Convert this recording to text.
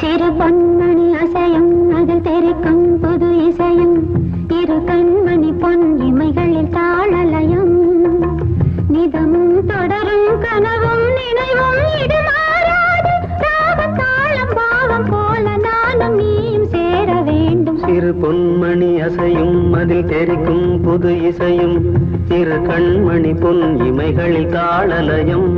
சிறு பொன்மணி அசையும் அதில் தெரிக்கும் புது இசையும் இரு கண்மணி பொன் இமைகளில் தாளலயம் நிதமும் தொடரும் கனவும் நினைவும் இடுமாறாது ராக தாளம் பாவம் போல நானும் நீயும் சேர வேண்டும் சிறு பொன்மணி அசையும் அதில் தெரிக்கும் புது இசையும் இரு கண்மணி பொன் இமைகளில் தாளலயம்